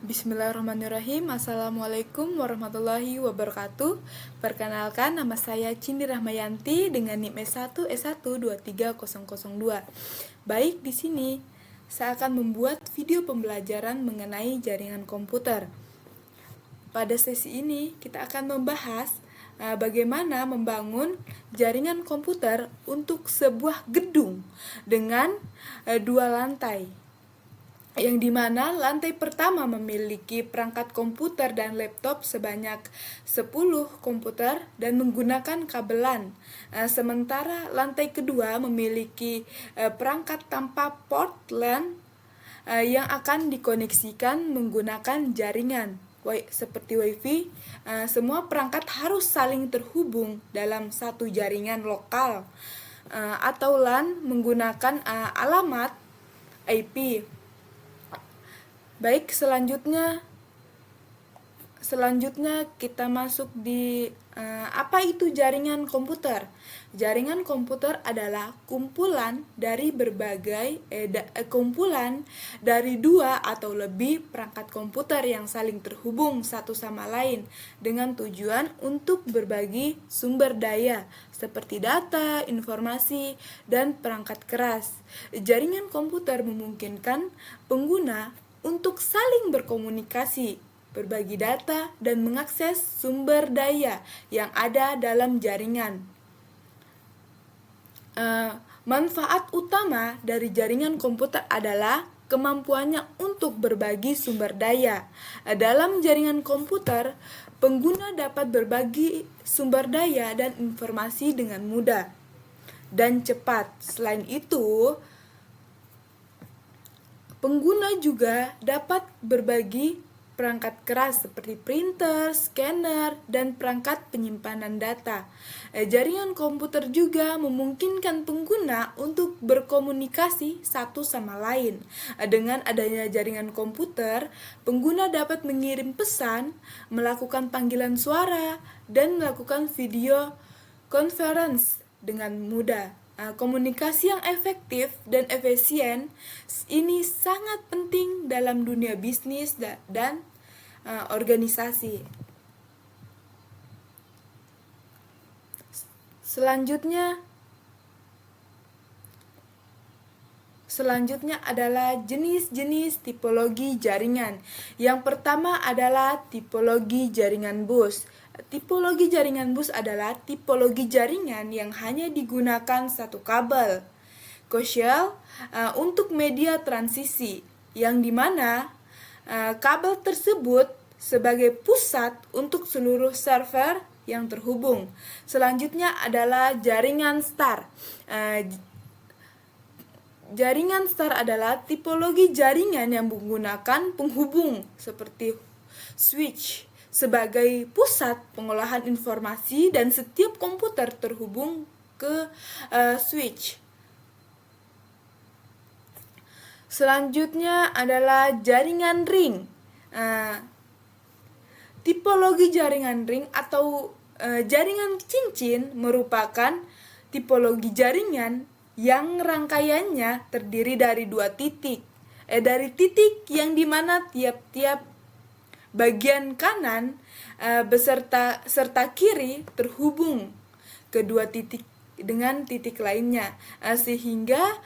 Bismillahirrahmanirrahim. Assalamualaikum warahmatullahi wabarakatuh. Perkenalkan, nama saya Cindy Rahmayanti dengan NIM S1 S1230002. Baik, di sini saya akan membuat video pembelajaran mengenai jaringan komputer. Pada sesi ini kita akan membahas bagaimana membangun jaringan komputer untuk sebuah gedung dengan 2 lantai, yang dimana lantai pertama memiliki perangkat komputer dan laptop sebanyak 10 komputer dan menggunakan kabelan. Sementara lantai kedua memiliki perangkat tanpa port LAN yang akan dikoneksikan menggunakan jaringan seperti WiFi. Semua perangkat harus saling terhubung dalam satu jaringan lokal atau LAN menggunakan alamat IP. Baik, selanjutnya kita masuk di apa itu jaringan komputer. Jaringan komputer adalah kumpulan dari dua atau lebih perangkat komputer yang saling terhubung satu sama lain dengan tujuan untuk berbagi sumber daya seperti data, informasi, dan perangkat keras. Jaringan komputer memungkinkan pengguna untuk saling berkomunikasi, berbagi data, dan mengakses sumber daya yang ada dalam jaringan. Manfaat utama dari jaringan komputer adalah kemampuannya untuk berbagi sumber daya. Dalam jaringan komputer, pengguna dapat berbagi sumber daya dan informasi dengan mudah dan cepat. Selain itu, pengguna juga dapat berbagi perangkat keras seperti printer, scanner, dan perangkat penyimpanan data. Jaringan komputer juga memungkinkan pengguna untuk berkomunikasi satu sama lain. Dengan adanya jaringan komputer, pengguna dapat mengirim pesan, melakukan panggilan suara, dan melakukan video conference dengan mudah. Komunikasi yang efektif dan efisien ini sangat penting dalam dunia bisnis dan organisasi. Selanjutnya adalah jenis-jenis tipologi jaringan. Yang pertama adalah tipologi jaringan bus. Tipologi jaringan bus adalah tipologi jaringan yang hanya digunakan satu kabel koaksial untuk media transisi, yang dimana kabel tersebut sebagai pusat untuk seluruh server yang terhubung. Selanjutnya adalah jaringan star. Jaringan star adalah tipologi jaringan yang menggunakan penghubung seperti switch sebagai pusat pengolahan informasi dan setiap komputer terhubung ke switch. Selanjutnya adalah jaringan ring. Tipologi jaringan ring atau jaringan cincin merupakan tipologi jaringan yang rangkaiannya terdiri dari dari titik yang dimana tiap-tiap bagian kanan serta kiri terhubung kedua titik dengan titik lainnya, sehingga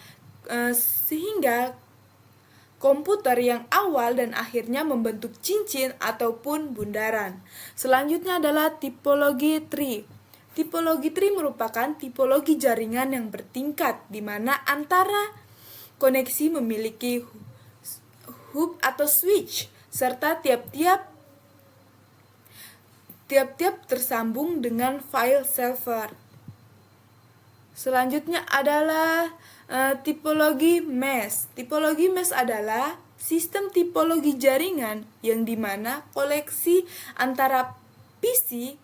komputer yang awal dan akhirnya membentuk cincin ataupun bundaran. Selanjutnya adalah tipologi tree. Tipologi tree merupakan tipologi jaringan yang bertingkat di mana antara koneksi memiliki hub atau switch serta tiap-tiap tersambung dengan file server. Selanjutnya adalah tipologi mesh. Tipologi mesh adalah sistem tipologi jaringan yang dimana koleksi antara PC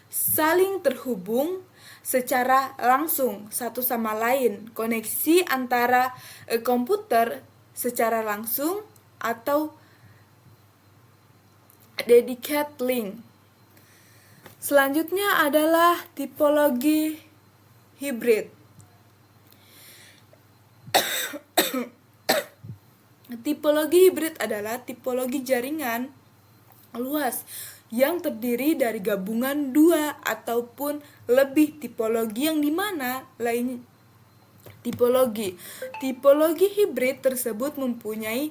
saling terhubung secara langsung satu sama lain. Koneksi antara komputer secara langsung atau dedicated link. Selanjutnya adalah tipologi hybrid. Tipologi hibrid adalah tipologi jaringan luas yang terdiri dari gabungan dua ataupun lebih tipologi, yang dimana lain tipologi hibrid tersebut mempunyai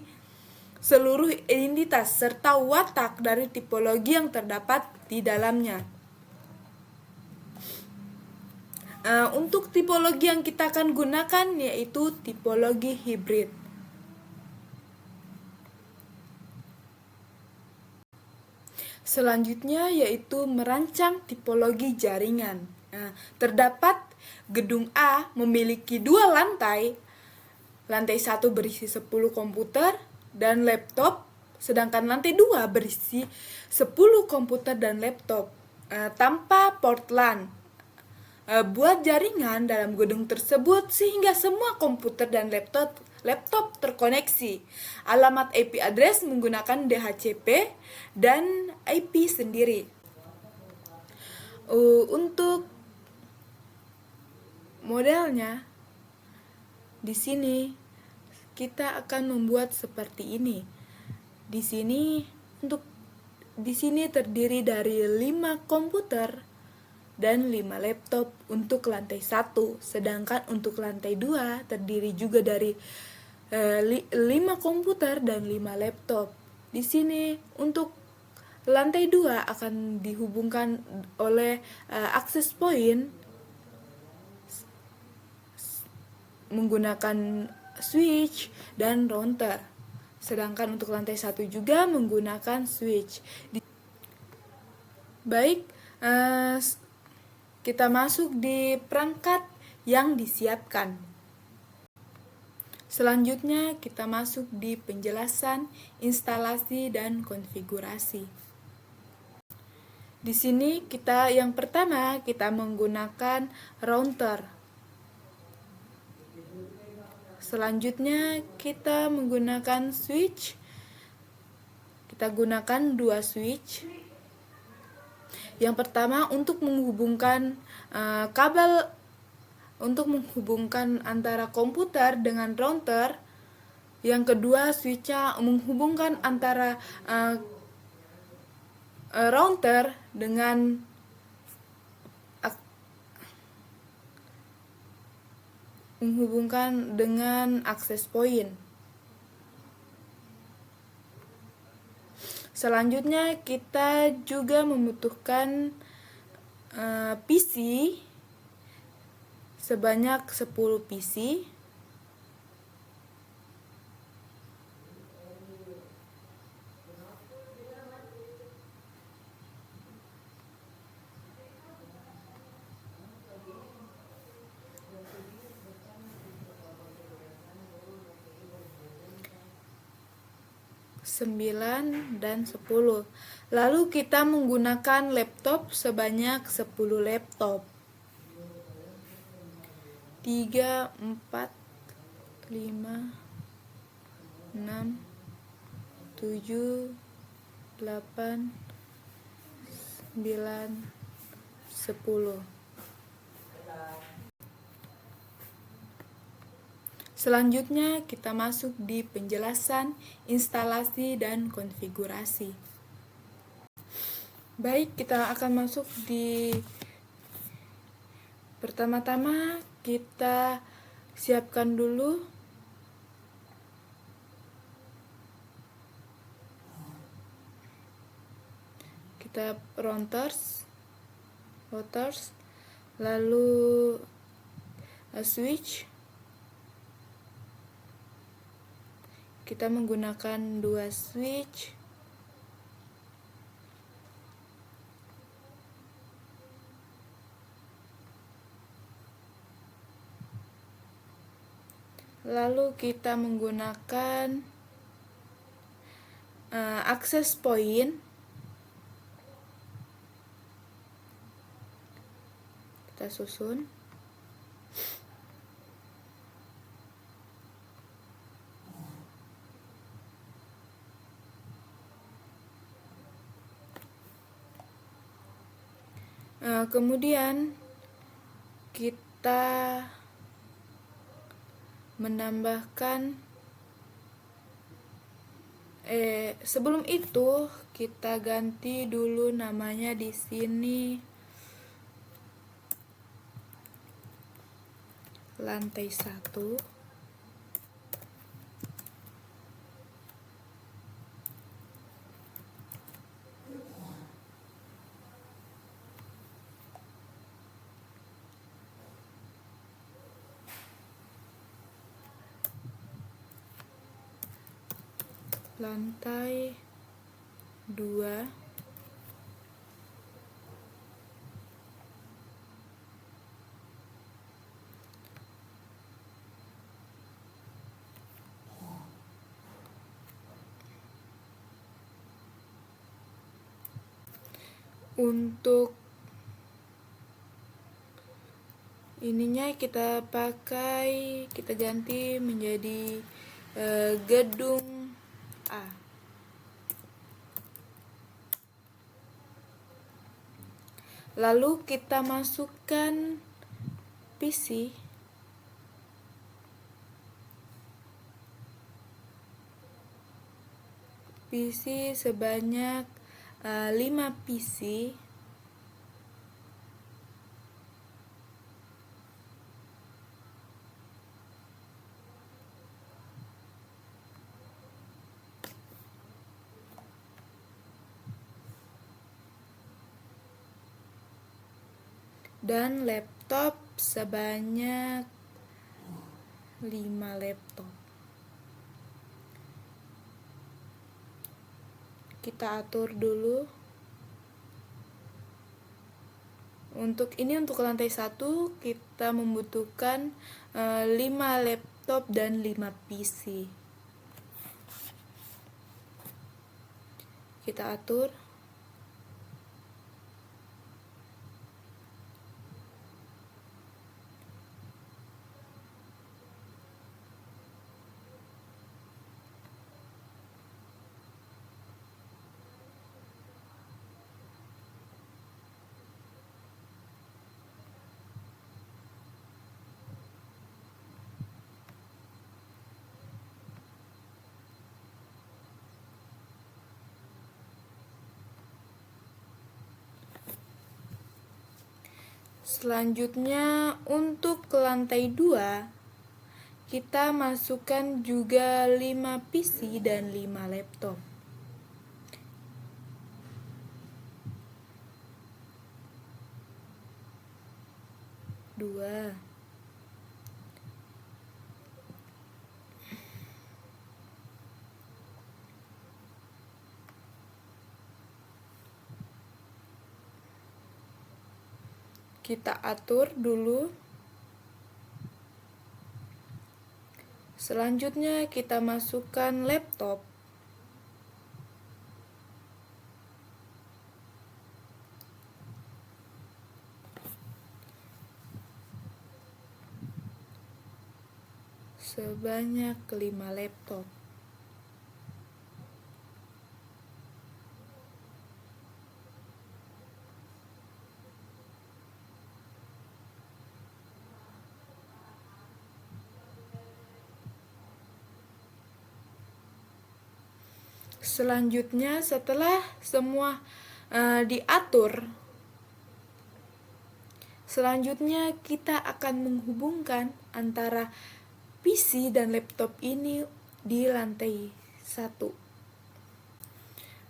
seluruh identitas serta watak dari tipologi yang terdapat di dalamnya. Untuk tipologi yang kita akan gunakan yaitu tipologi hibrid. Selanjutnya yaitu merancang tipologi jaringan. Terdapat gedung A memiliki 2 lantai. Lantai 1 berisi 10 komputer dan laptop, sedangkan lantai 2 berisi 10 komputer dan laptop tanpa port LAN. Buat jaringan dalam gedung tersebut sehingga semua komputer dan laptop terkoneksi. Alamat IP address menggunakan DHCP dan IP sendiri. Untuk modelnya di sini kita akan membuat seperti ini. Di sini terdiri dari 5 komputer dan 5 laptop untuk lantai 1, sedangkan untuk lantai 2 terdiri juga dari 5 komputer dan 5 laptop. Di sini untuk lantai 2 akan dihubungkan oleh access point menggunakan switch dan router. Sedangkan untuk lantai 1 juga menggunakan switch. Baik, kita masuk di perangkat yang disiapkan. Selanjutnya kita masuk di penjelasan, instalasi, dan konfigurasi. Di sini yang pertama kita menggunakan router. Selanjutnya kita menggunakan switch. Kita gunakan 2 switch. Yang pertama untuk menghubungkan kabel untuk menghubungkan antara komputer dengan router. Yang kedua switch-nya menghubungkan antara router dengan access point. Selanjutnya kita juga membutuhkan PC sebanyak 10 PC. Dan 10. Lalu kita menggunakan laptop sebanyak 10 laptop. 3, 4, 5, 6, 7, 8, 9, 10. Selanjutnya kita masuk di penjelasan, instalasi, dan konfigurasi. Baik, kita akan masuk di pertama-tama kita siapkan dulu kita routers, lalu switch. Kita menggunakan 2 switch. Lalu kita menggunakan access point. Kita susun. Kemudian kita menambahkan Sebelum itu kita ganti dulu namanya di sini lantai 1. Lantai 2. Untuk ininya kita ganti menjadi gedung A. Lalu kita masukkan PC sebanyak 5 PC. Dan laptop sebanyak 5 laptop. Kita atur dulu. Untuk lantai 1 kita membutuhkan 5 laptop dan 5 PC. Kita atur. Selanjutnya untuk ke lantai 2 kita masukkan juga 5 PC dan 5 laptop. Dua. Kita atur dulu. Selanjutnya kita masukkan laptop. Sebanyak 5 laptop. Selanjutnya setelah semua diatur, selanjutnya kita akan menghubungkan antara PC dan laptop ini di lantai 1.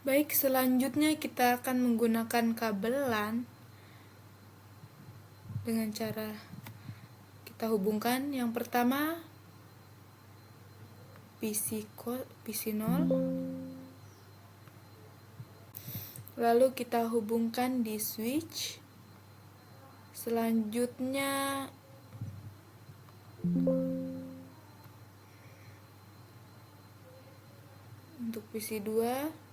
Baik, selanjutnya kita akan menggunakan kabel LAN dengan cara kita hubungkan. Yang pertama PC 0, lalu kita hubungkan di switch. Selanjutnya untuk PC 2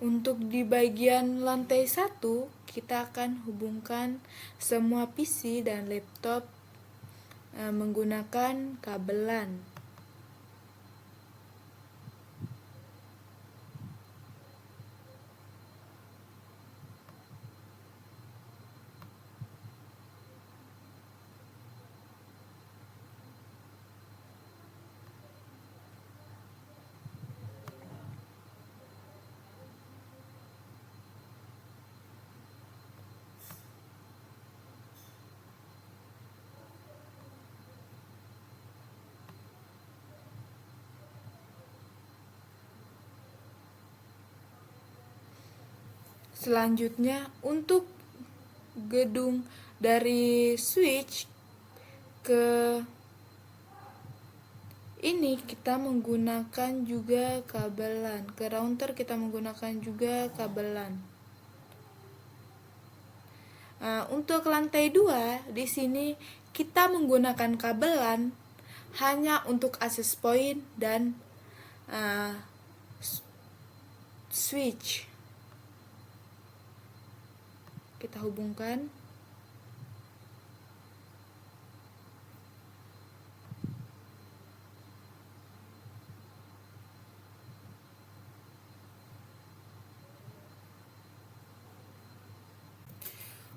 Untuk di bagian lantai 1, kita akan hubungkan semua PC dan laptop menggunakan kabelan. Selanjutnya, untuk gedung dari switch ke ini kita menggunakan juga kabelan. Ke router kita menggunakan juga kabelan. Untuk lantai 2, di sini kita menggunakan kabelan hanya untuk access point dan switch. Kita hubungkan.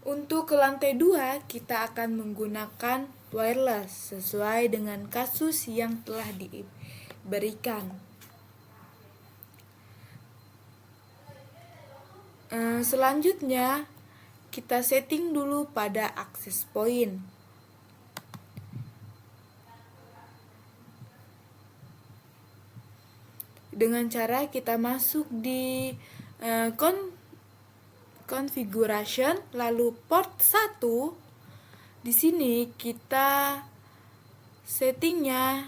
Untuk ke lantai 2, kita akan menggunakan wireless sesuai dengan kasus yang telah diberikan. Selanjutnya, kita setting dulu pada access point. Dengan cara kita masuk di configuration, lalu port 1. Di sini kita settingnya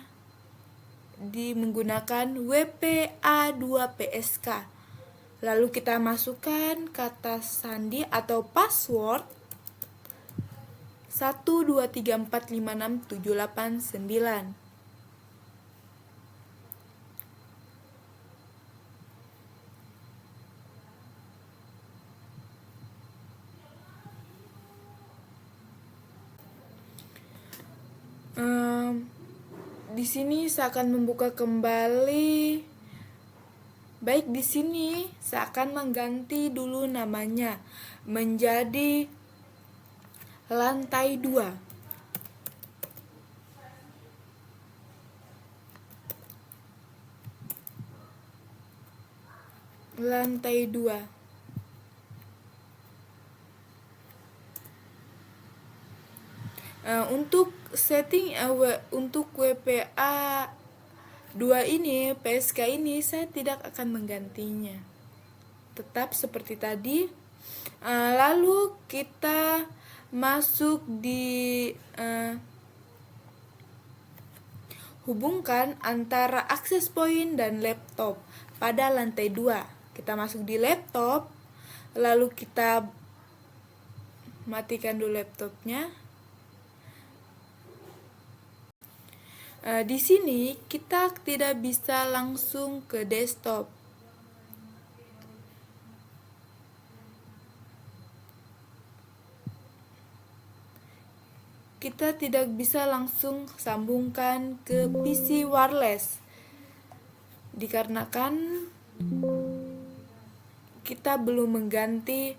menggunakan WPA2PSK. Lalu kita masukkan kata sandi atau password 123456789. Di sini saya akan membuka kembali. Baik, di sini saya akan mengganti dulu namanya menjadi lantai 2. Lantai 2. Untuk setting untuk WPA 2 ini, PSK ini saya tidak akan menggantinya. Tetap seperti tadi. Lalu kita masuk di hubungkan antara access point dan laptop pada lantai 2. Kita masuk di laptop, lalu kita matikan dulu laptopnya. Di sini kita tidak bisa langsung ke desktop. Kita tidak bisa langsung sambungkan ke PC wireless. Dikarenakan kita belum mengganti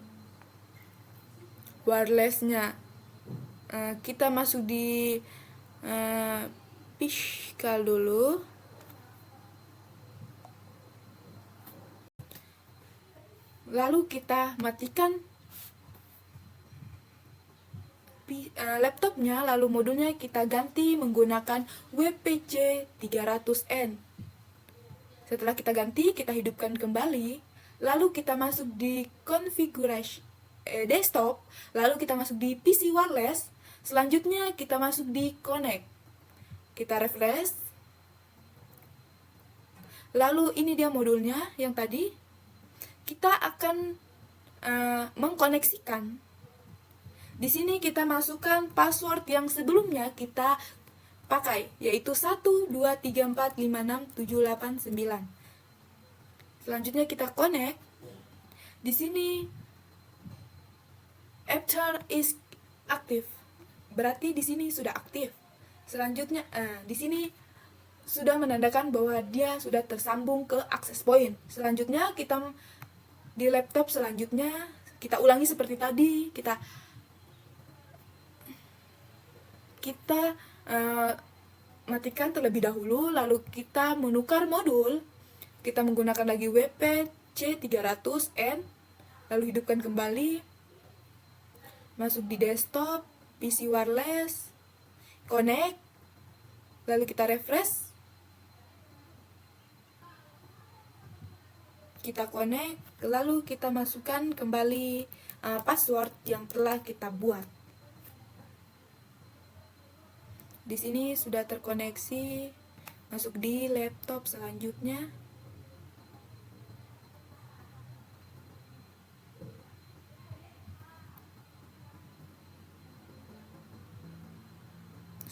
wirelessnya. Kita masuk di Fiskal dulu. Lalu kita matikan laptopnya, lalu modulnya kita ganti menggunakan WPC 300N. Setelah kita ganti, kita hidupkan kembali. Lalu kita masuk di konfigurasi desktop, lalu kita masuk di PC wireless. Selanjutnya kita masuk di connect. Kita refresh. Lalu ini dia modulnya yang tadi. Kita akan mengkoneksikan. Di sini kita masukkan password yang sebelumnya kita pakai, yaitu 123456789. Selanjutnya kita connect. Di sini after is aktif, berarti di sini sudah aktif. Selanjutnya di sini sudah menandakan bahwa dia sudah tersambung ke access point. Selanjutnya kita di laptop selanjutnya kita ulangi seperti tadi, kita matikan terlebih dahulu, lalu kita menukar modul. Kita menggunakan lagi WP-C 300N, lalu hidupkan kembali, masuk di desktop, PC wireless, connect, lalu kita refresh, kita connect, lalu kita masukkan kembali password yang telah kita buat. Di sini sudah terkoneksi, masuk di laptop selanjutnya.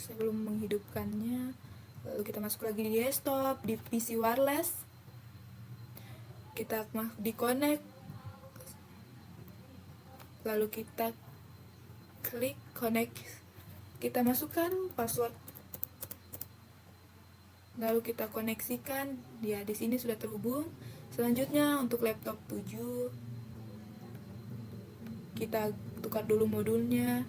Sebelum menghidupkannya, lalu kita masuk lagi di desktop, di PC wireless, kita di connect, lalu kita klik connect, kita masukkan password, lalu kita koneksikan. Dia di sini sudah terhubung. Selanjutnya untuk laptop 7, kita tukar dulu modulnya.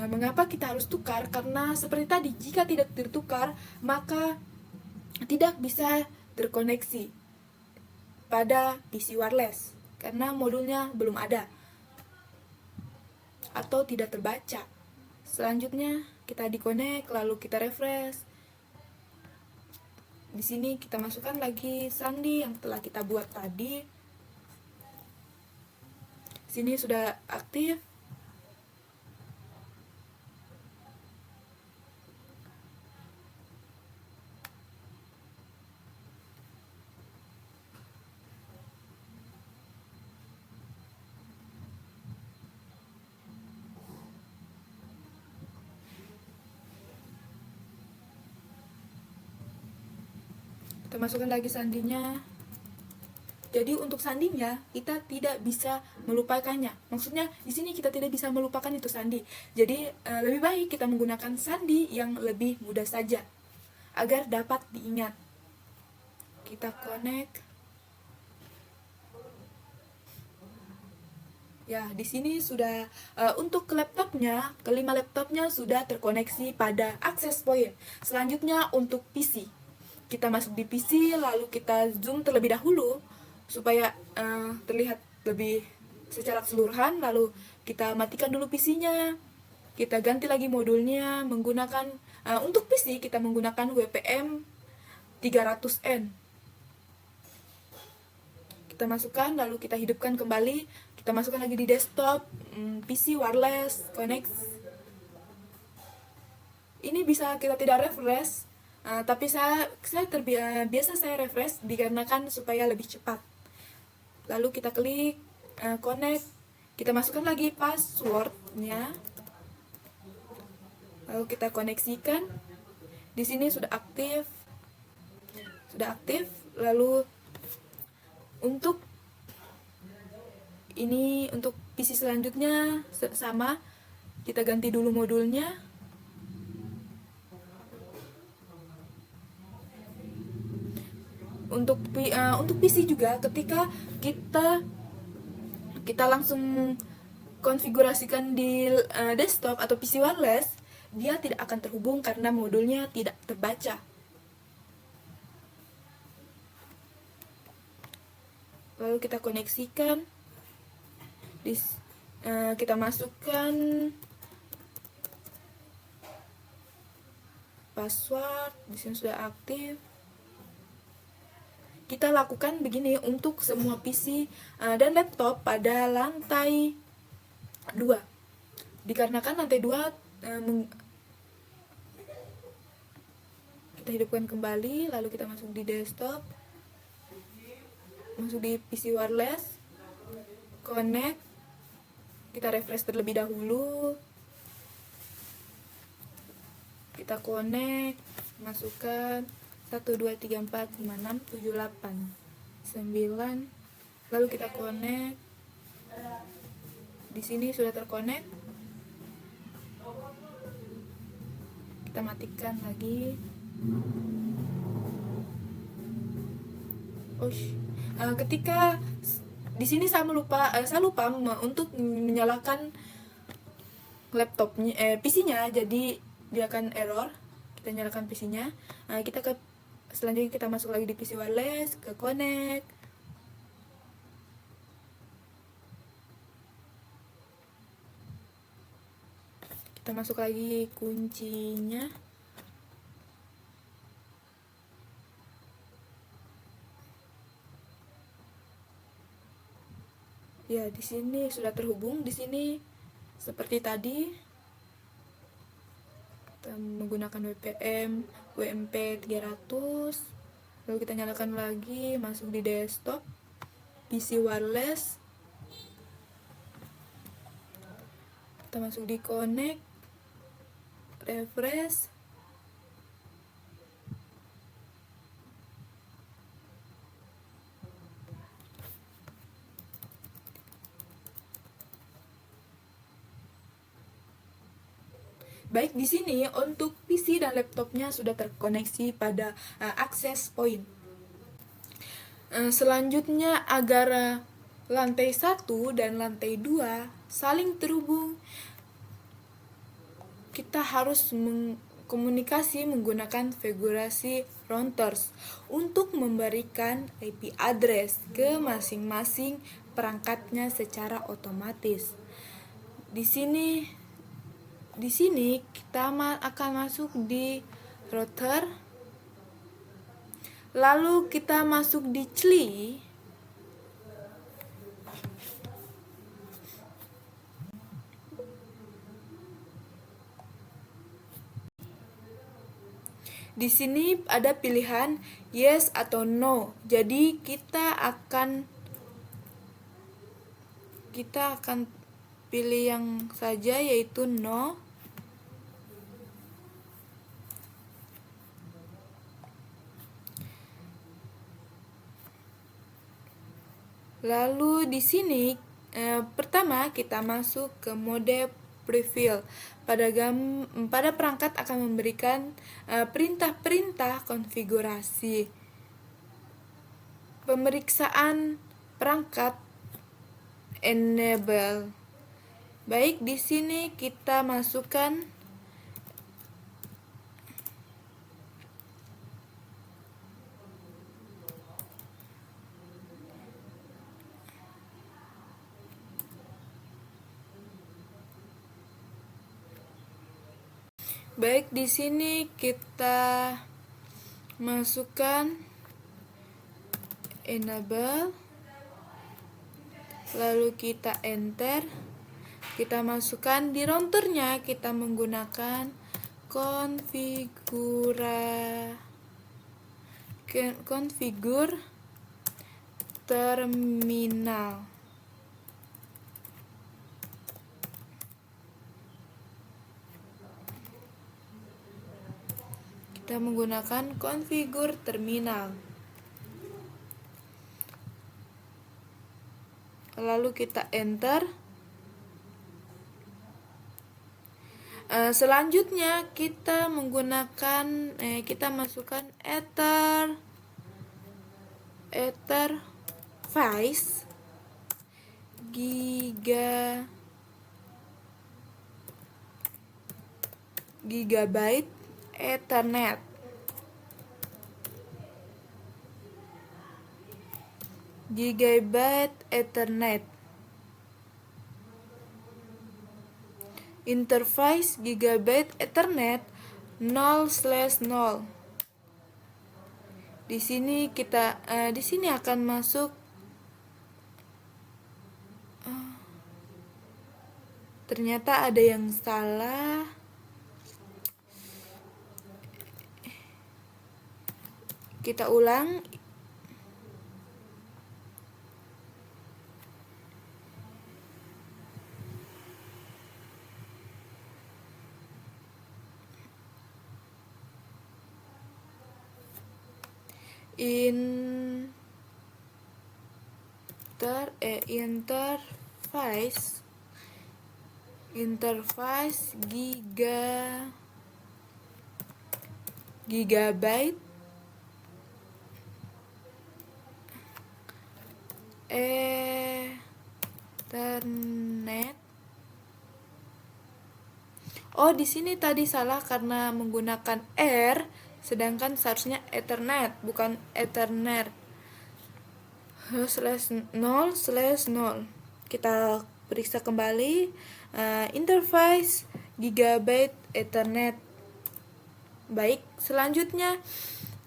Mengapa kita harus tukar? Karena seperti tadi, jika tidak ditukar, maka tidak bisa terkoneksi pada PC wireless karena modulnya belum ada atau tidak terbaca. Selanjutnya kita di-connect, lalu kita refresh. Di sini kita masukkan lagi sandi yang telah kita buat tadi. Sini sudah aktif. Kita masukkan lagi sandinya. Jadi untuk sandinya kita tidak bisa melupakannya. Maksudnya di sini kita tidak bisa melupakan itu sandi. Jadi lebih baik kita menggunakan sandi yang lebih mudah saja agar dapat diingat. Kita connect. Ya, di sini sudah untuk laptopnya, kelima laptopnya sudah terkoneksi pada access point. Selanjutnya untuk PC. Kita masuk di PC, lalu kita zoom terlebih dahulu supaya terlihat lebih secara keseluruhan. Lalu kita matikan dulu PC-nya, kita ganti lagi modulnya menggunakan untuk PC kita menggunakan WPM 300N. Kita masukkan, lalu kita hidupkan kembali, kita masukkan lagi di desktop, PC wireless, connect. Ini bisa kita tidak refresh, tapi biasa saya refresh dikarenakan supaya lebih cepat. Lalu kita klik connect, kita masukkan lagi passwordnya, lalu kita koneksikan. Di sini sudah aktif, lalu untuk PC selanjutnya sama, kita ganti dulu modulnya. Untuk PC juga, ketika kita langsung konfigurasikan di desktop atau PC wireless, dia tidak akan terhubung karena modulnya tidak terbaca. Lalu kita koneksikan, kita masukkan password. Di sini sudah aktif. Kita lakukan begini untuk semua PC dan laptop pada lantai 2. Dikarenakan lantai 2 kita hidupkan kembali, lalu kita masuk di desktop, masuk di PC wireless, connect, kita refresh terlebih dahulu, kita connect, masukkan 1, 2, 3, 4, 5, 6, 7, 8, 9. Lalu kita connect. Di sini sudah terkonek. Kita matikan lagi. Ketika di sini saya lupa untuk menyalakan laptopnya, PC-nya, jadi dia akan error. Kita nyalakan PC-nya. Selanjutnya kita masuk lagi di PC wireless, ke connect. Kita masuk lagi kuncinya. Ya, di sini sudah terhubung. Di sini seperti tadi kita menggunakan WPM WMP 300. Lalu kita nyalakan lagi, masuk di desktop, PC wireless. Kita masuk di connect, refresh. Baik, di sini untuk PC dan laptopnya sudah terkoneksi pada access point. Selanjutnya, agar lantai 1 dan lantai 2 saling terhubung, kita harus komunikasi menggunakan konfigurasi routers untuk memberikan IP address ke masing-masing perangkatnya secara otomatis. Di sini kita akan masuk di router, lalu kita masuk di CLI. Di sini ada pilihan yes atau no. Jadi kita akan pilih yang saja, yaitu no. Lalu di sini pertama kita masuk ke mode prefill. Pada perangkat akan memberikan perintah-perintah konfigurasi. Pemeriksaan perangkat enable. Baik, di sini kita masukkan Baik, di sini kita masukkan enable, lalu kita enter. Kita masukkan di routernya, kita menggunakan konfigur terminal. Kita menggunakan konfigur terminal. Lalu kita enter. Selanjutnya kita menggunakan kita masukkan Etherface gigabyte Ethernet. Interface Gigabyte Ethernet 0/0. Di sini akan masuk ternyata ada yang salah. Kita ulang. interface gigabyte Ethernet. Oh, di sini tadi salah karena menggunakan R, sedangkan seharusnya Ethernet, bukan Ethernet. /0/0. Kita periksa kembali interface gigabyte Ethernet. Baik, selanjutnya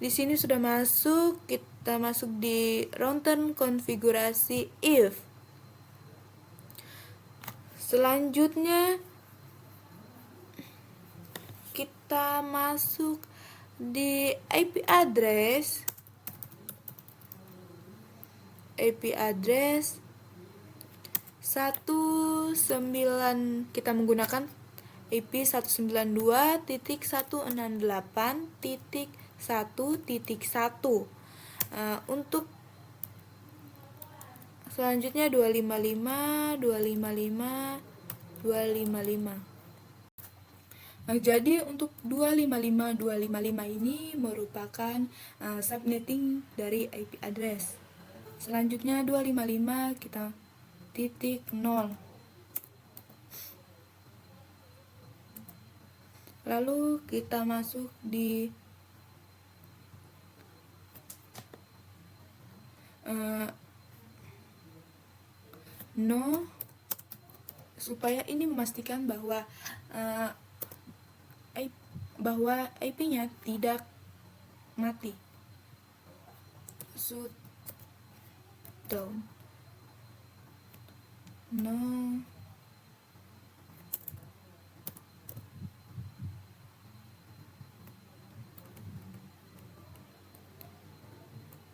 di sini sudah masuk, kita masuk di router konfigurasi if. Selanjutnya kita masuk di IP address 19, kita menggunakan IP 192.168.1.1. Untuk selanjutnya 255. Jadi untuk 255 ini merupakan subnetting dari IP address. Selanjutnya 255 kita titik 0. Lalu kita masuk di no, supaya ini memastikan bahwa IP-nya tidak mati. Shutdown no.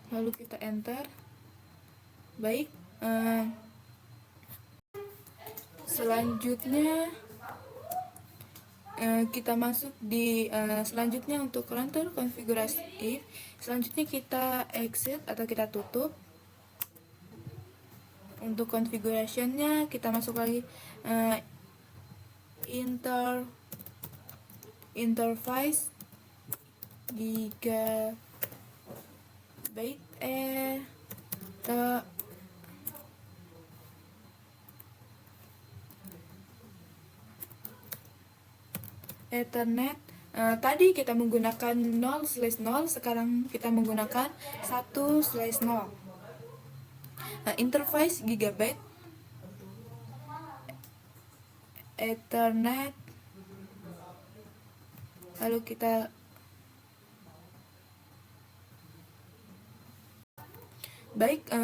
Lalu kita enter. Baik, selanjutnya kita masuk di selanjutnya untuk router konfigurasi if. Selanjutnya kita exit atau kita tutup. Untuk configurationnya kita masuk lagi interface gigabyte Ethernet. Tadi kita menggunakan 0/0, sekarang kita menggunakan 1/0. Interface gigabyte Ethernet. Lalu kita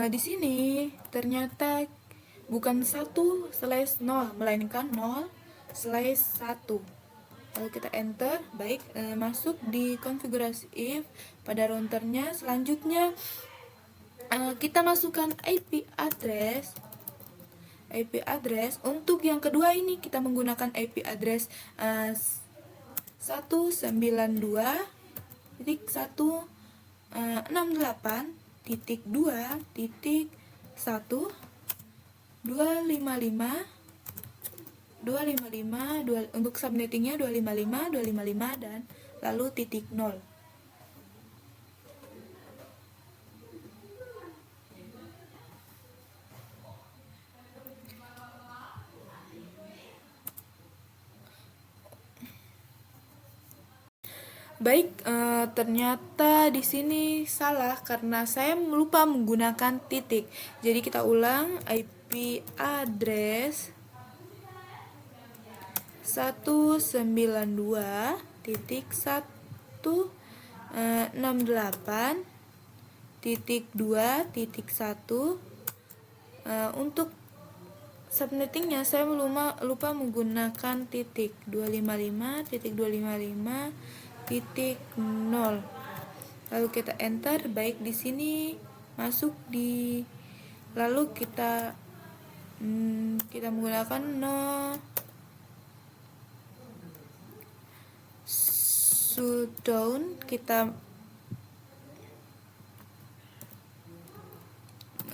di sini ternyata bukan 1/0 melainkan 0/1. Lalu kita enter. Baik, masuk di konfigurasi if pada routernya. Selanjutnya kita masukkan IP address. Untuk yang kedua ini kita menggunakan IP address 192.1.255. Untuk subnettingnya 255 dan lalu titik 0. Baik, ternyata di sini salah karena saya lupa menggunakan titik. Jadi kita ulang, IP address 192.168.2.1. Untuk subnettingnya saya lupa menggunakan titik 255.255.0. Lalu kita enter. Baik, di sini masuk di, lalu kita menggunakan shutdown. Kita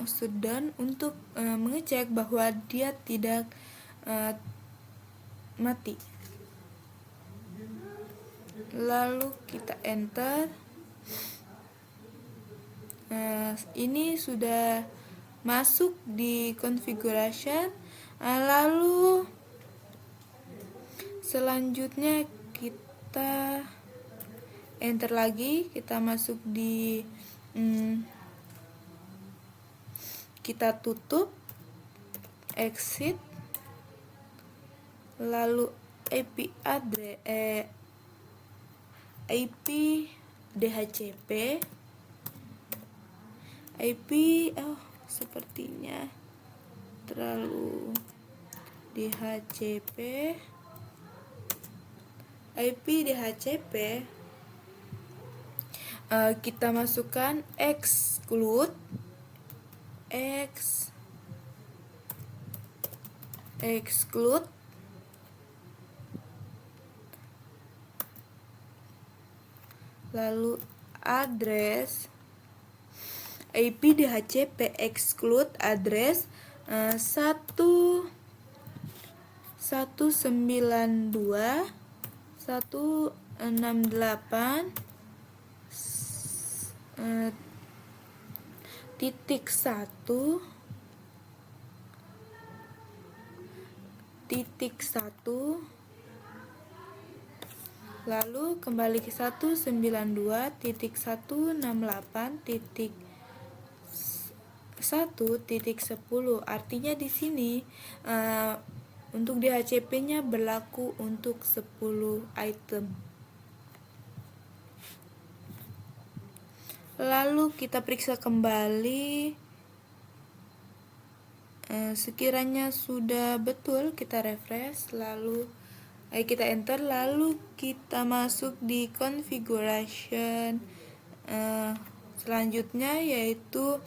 shutdown untuk mengecek bahwa dia tidak mati. Lalu kita enter. Ini sudah masuk di configuration. Lalu selanjutnya kita enter lagi, kita masuk di kita tutup, exit, lalu IP address IP DHCP IP sepertinya terlalu DHCP IP DHCP kita masukkan exclude lalu address IP DHCP exclude address 192.168 titik 1 lalu kembali ke 192.168.1.10. Artinya di sini untuk DHCP-nya berlaku untuk 10 item. Lalu kita periksa kembali. Sekiranya sudah betul, kita refresh, lalu kita enter, lalu kita masuk di configuration selanjutnya, yaitu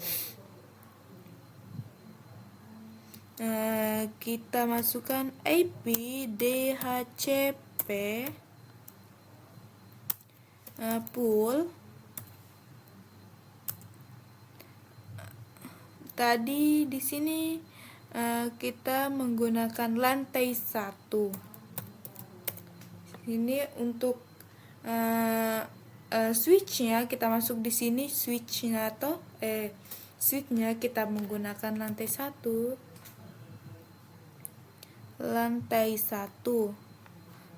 kita masukkan IP DHCP pool. Tadi di sini kita menggunakan lantai 1. Ini untuk switchnya kita masuk di sini, switchnya kita menggunakan lantai 1.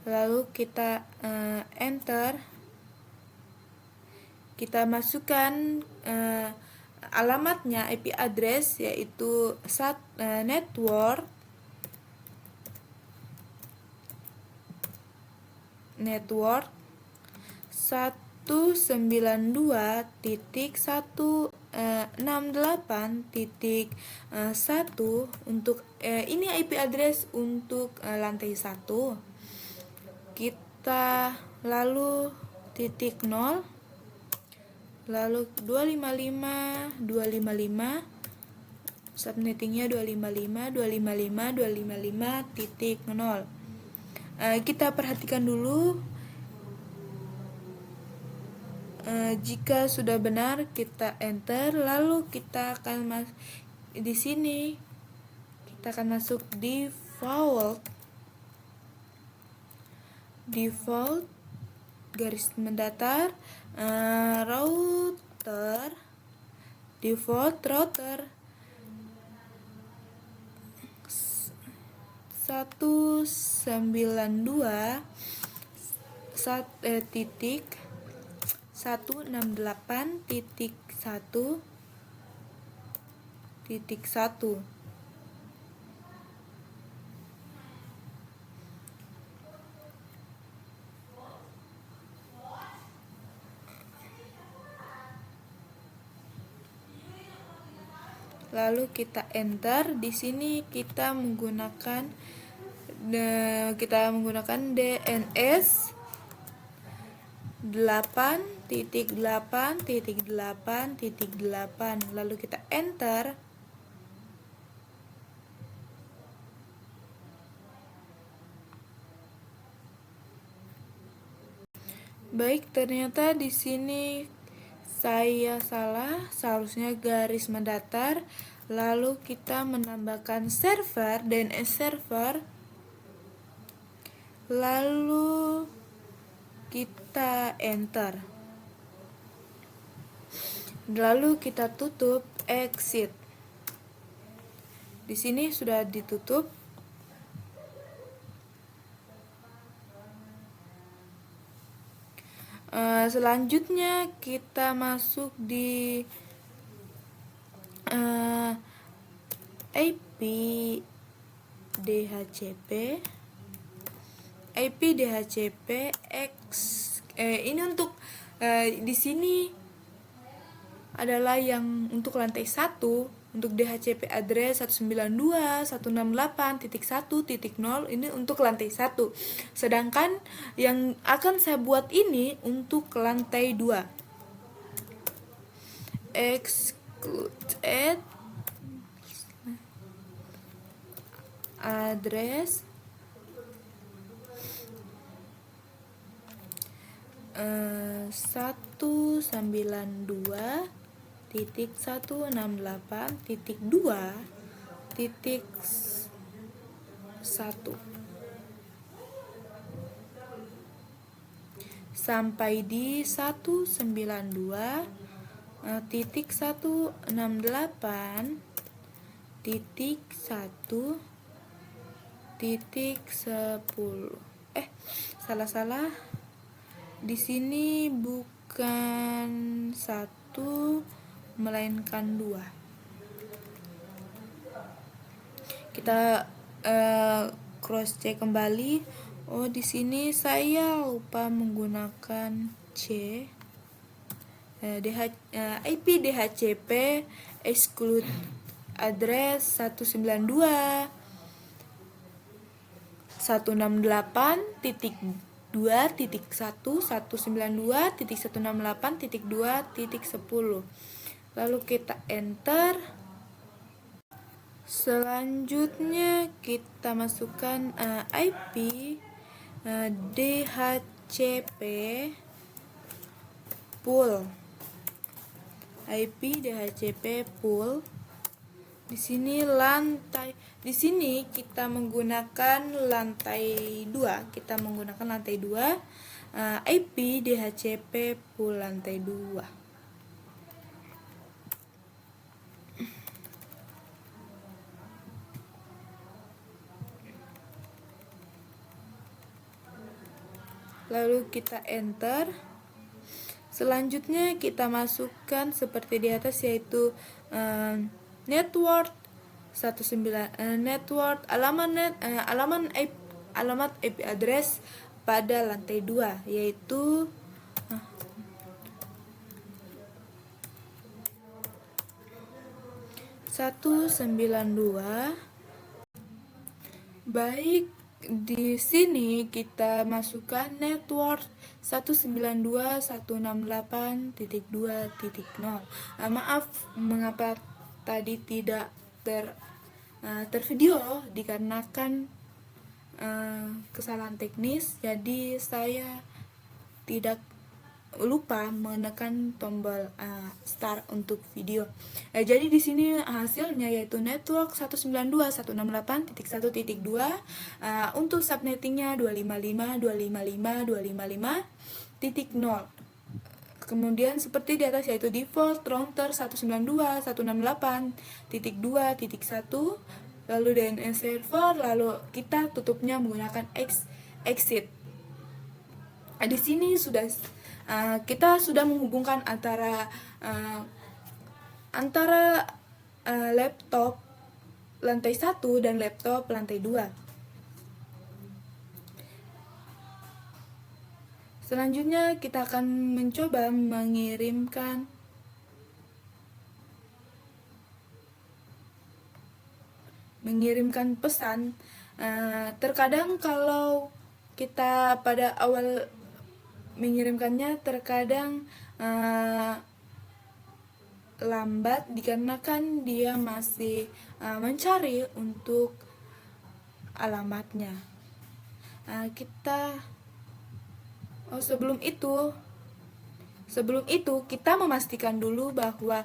Lalu kita enter, kita masukkan alamatnya, IP address, yaitu network 192.168.1 untuk ini IP address untuk lantai 1. Kita lalu titik 0, lalu 255 subnettingnya 255.255.255.0. Kita perhatikan dulu. Jika sudah benar, kita enter, lalu kita akan di sini kita akan masuk default garis mendatar default router 192.168.1.1. Lalu kita enter. Di sini kita menggunakan DNS 8.8.8.8. lalu kita enter. Baik, ternyata di sini saya salah, seharusnya garis mendatar. Lalu kita menambahkan server, DNS server. Lalu kita enter. Lalu kita tutup exit. Di sini sudah ditutup. Selanjutnya kita masuk di IP DHCP. IP DHCP ini untuk di sini adalah yang untuk lantai 1, untuk DHCP address 192.168.1.0 ini untuk lantai 1. Sedangkan yang akan saya buat ini untuk lantai 2. Exclude address 192.168.2.1 sampai di 192.168.1.10. Salah. Di sini bukan 1 melainkan 2. Kita cross check kembali. Oh, di sini saya lupa menggunakan IP DHCP exclude address 192.1.192.168.2.10. Lalu kita enter. Selanjutnya kita masukkan IP DHCP pool. IP DHCP pool. Di sini kita menggunakan lantai 2. IP DHCP pool lantai 2. Lalu kita enter. Selanjutnya kita masukkan seperti di atas, yaitu network 19 network alamat IP address pada lantai 2, yaitu 192. Baik, di sini kita masukkan network 192.168.2.0. Maaf mengapa tadi tidak tervideo, dikarenakan kesalahan teknis. Jadi saya tidak lupa menekan tombol start untuk video. Jadi di sini hasilnya yaitu network 192.168.1.2, untuk subnettingnya 255.255.255.0. Kemudian seperti di atas yaitu default router 192.168.2.1, lalu DNS server, lalu kita tutupnya menggunakan exit. Di sini kita sudah menghubungkan antara laptop lantai 1 dan laptop lantai 2. Selanjutnya kita akan mencoba mengirimkan pesan. Terkadang kalau kita pada awal mengirimkannya terkadang lambat dikarenakan dia masih mencari untuk alamatnya. Sebelum itu Sebelum itu, kita memastikan dulu bahwa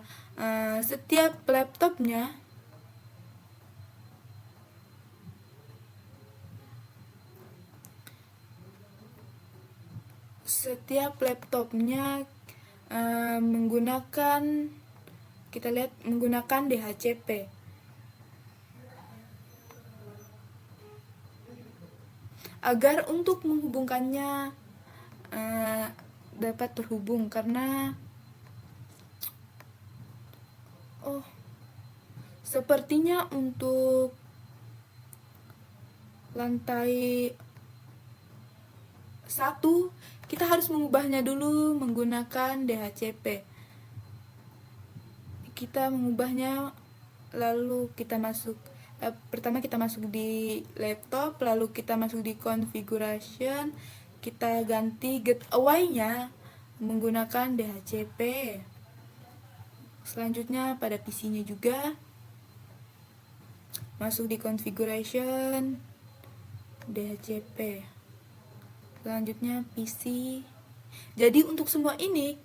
setiap laptopnya menggunakan, kita lihat menggunakan DHCP. Agar untuk menghubungkannya dapat terhubung, karena sepertinya untuk lantai 1 kita harus mengubahnya dulu menggunakan DHCP. Kita mengubahnya, lalu kita masuk, pertama kita masuk di laptop, lalu kita masuk di configuration, kita ganti gateway-nya menggunakan DHCP. Selanjutnya pada PC-nya juga masuk di configuration, DHCP. Selanjutnya PC. Jadi untuk semua ini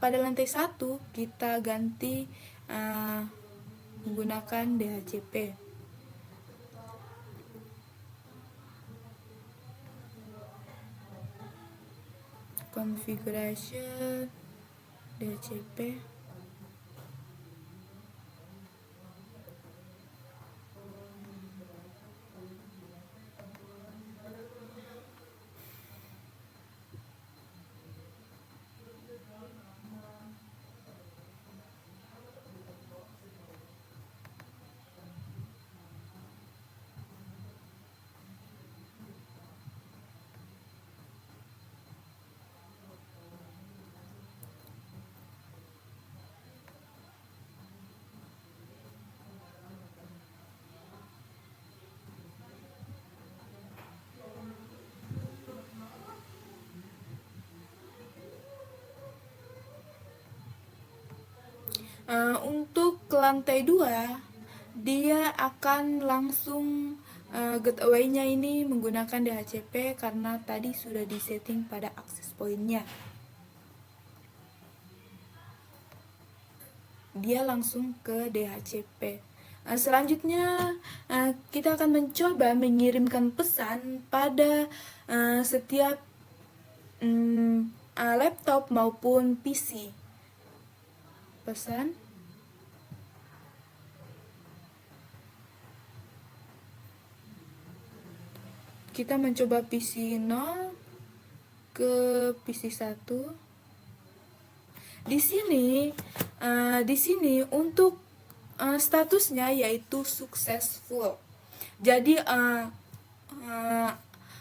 pada lantai 1 kita ganti menggunakan DHCP. Configuration, DHCP. Untuk ke lantai 2 dia akan langsung gateway-nya ini menggunakan DHCP karena tadi sudah disetting pada access point-nya. Dia langsung ke DHCP. Selanjutnya kita akan mencoba mengirimkan pesan pada setiap laptop maupun PC. Pesan kita mencoba PC 0 ke PC 1. Di sini untuk statusnya yaitu successful. Jadi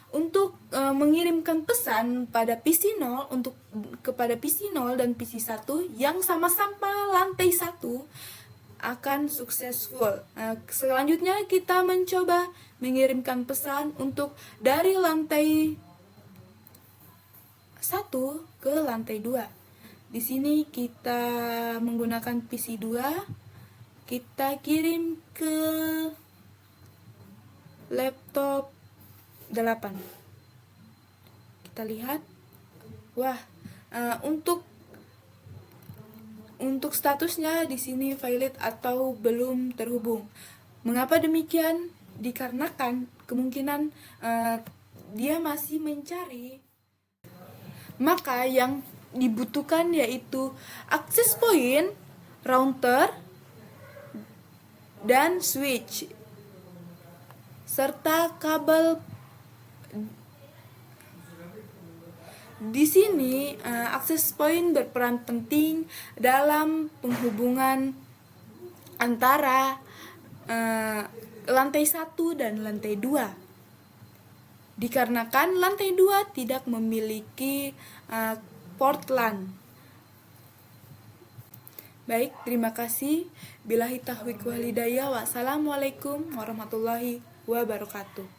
untuk mengirimkan pesan pada PC 0 kepada PC 0 dan PC 1 yang sama-sama lantai 1 akan successful. Selanjutnya kita mencoba mengirimkan pesan untuk dari lantai 1 ke lantai 2. Di sini kita menggunakan PC 2, kita kirim ke laptop 8. Kita lihat, untuk statusnya di sini valid atau belum terhubung. Mengapa demikian? Dikarenakan kemungkinan dia masih mencari. Maka yang dibutuhkan yaitu access point, router, dan switch serta kabel. Di sini access point berperan penting dalam penghubungan antara lantai 1 dan lantai 2. Dikarenakan lantai 2 tidak memiliki port LAN. Baik, terima kasih. Billahi taufiq wal hidayah. Wassalamualaikum warahmatullahi wabarakatuh.